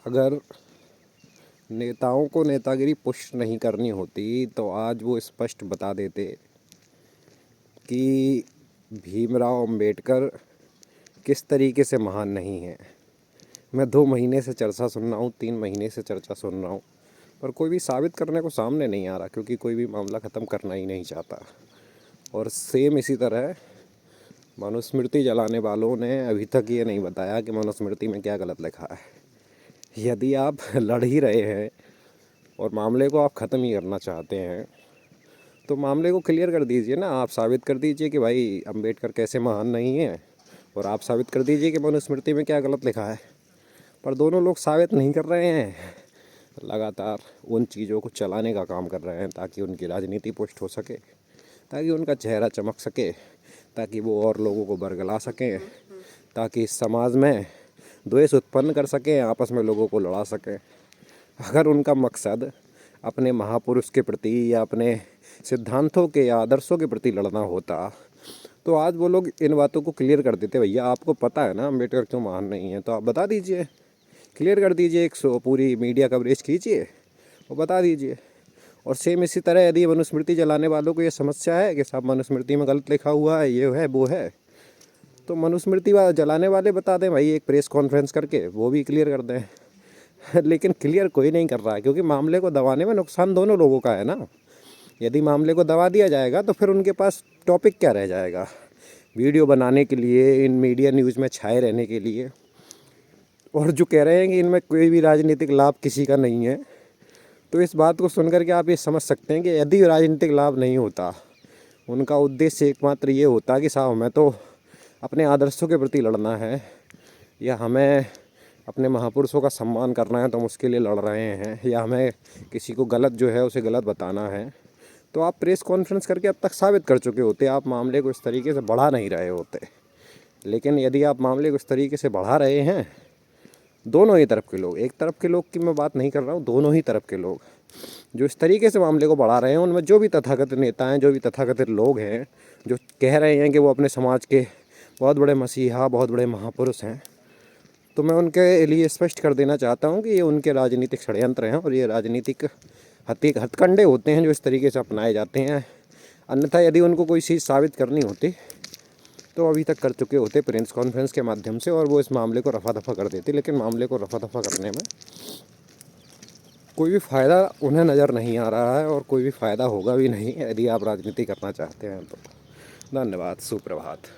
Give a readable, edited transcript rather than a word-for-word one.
अगर नेताओं को नेतागिरी पुष्ट नहीं करनी होती तो आज वो स्पष्ट बता देते कि भीमराव अंबेडकर किस तरीके से महान नहीं है। मैं 2 महीने से चर्चा सुन रहा हूँ, 3 महीने से चर्चा सुन रहा हूँ, पर कोई भी साबित करने को सामने नहीं आ रहा, क्योंकि कोई भी मामला ख़त्म करना ही नहीं चाहता। और सेम इसी तरह मनुस्मृति जलाने वालों ने अभी तक ये नहीं बताया कि मनुस्मृति में क्या गलत लिखा है। यदि आप लड़ ही रहे हैं और मामले को आप ख़त्म ही करना चाहते हैं तो मामले को क्लियर कर दीजिए ना। आप साबित कर दीजिए कि भाई अंबेडकर कैसे महान नहीं है, और आप साबित कर दीजिए कि मनुस्मृति में क्या गलत लिखा है। पर दोनों लोग साबित नहीं कर रहे हैं, लगातार उन चीज़ों को चलाने का काम कर रहे हैं ताकि उनकी राजनीति पुष्ट हो सके, ताकि उनका चेहरा चमक सके, ताकि वो और लोगों को बरगला सकें, ताकि इस समाज में द्वेष उत्पन्न कर सकें, आपस में लोगों को लड़ा सकें। अगर उनका मकसद अपने महापुरुष के प्रति या अपने सिद्धांतों के या आदर्शों के प्रति लड़ना होता तो आज वो लोग इन बातों को क्लियर कर देते। भैया आपको पता है ना अम्बेडकर क्यों महान नहीं है, तो आप बता दीजिए, क्लियर कर दीजिए, एक पूरी मीडिया कवरेज कीजिए और बता दीजिए। और सेम इसी तरह यदि मनुस्मृति जलाने वालों को ये समस्या है कि साहब मनुस्मृति में गलत लिखा हुआ है, ये है वो है, तो मनुस्मृति जलाने वाले बता दें भाई, एक प्रेस कॉन्फ्रेंस करके वो भी क्लियर कर दें। लेकिन क्लियर कोई नहीं कर रहा है, क्योंकि मामले को दबाने में नुकसान दोनों लोगों का है ना। यदि मामले को दबा दिया जाएगा तो फिर उनके पास टॉपिक क्या रह जाएगा वीडियो बनाने के लिए, इन मीडिया न्यूज़ में छाए रहने के लिए। और जो कह रहे हैं कि इनमें कोई भी राजनीतिक लाभ किसी का नहीं है, तो इस बात को सुनकर के आप ये समझ सकते हैं कि यदि राजनीतिक लाभ नहीं होता, उनका उद्देश्य एकमात्र ये होता कि साहब हमें तो अपने आदर्शों के प्रति लड़ना है या हमें अपने महापुरुषों का सम्मान करना है तो हम उसके लिए लड़ रहे हैं, या हमें किसी को गलत जो है उसे गलत बताना है, तो आप प्रेस कॉन्फ्रेंस करके अब तक साबित कर चुके होते, आप मामले को इस तरीके से बढ़ा नहीं रहे होते। लेकिन यदि आप मामले को इस तरीके से बढ़ा रहे हैं, दोनों ही तरफ के लोग, एक तरफ के लोग की मैं बात नहीं कर रहा हूँ, दोनों ही तरफ के लोग जो इस तरीके से मामले को बढ़ा रहे हैं, उनमें जो भी तथाकथित नेता हैं, जो भी तथाकथित लोग हैं, जो कह रहे हैं कि वो अपने समाज के बहुत बड़े मसीहा, बहुत बड़े महापुरुष हैं, तो मैं उनके लिए स्पष्ट कर देना चाहता हूँ कि ये उनके राजनीतिक षड्यंत्र हैं और ये राजनीतिक हथकंडे होते हैं जो इस तरीके से अपनाए जाते हैं। अन्यथा यदि उनको कोई चीज़ साबित करनी होती तो अभी तक कर चुके होते प्रेस कॉन्फ्रेंस के माध्यम से, और वो इस मामले को रफा दफा कर देते। लेकिन मामले को रफा दफा करने में कोई भी फ़ायदा उन्हें नज़र नहीं आ रहा है, और कोई भी फ़ायदा होगा भी नहीं यदि आप राजनीति करना चाहते हैं तो। धन्यवाद, सुप्रभात।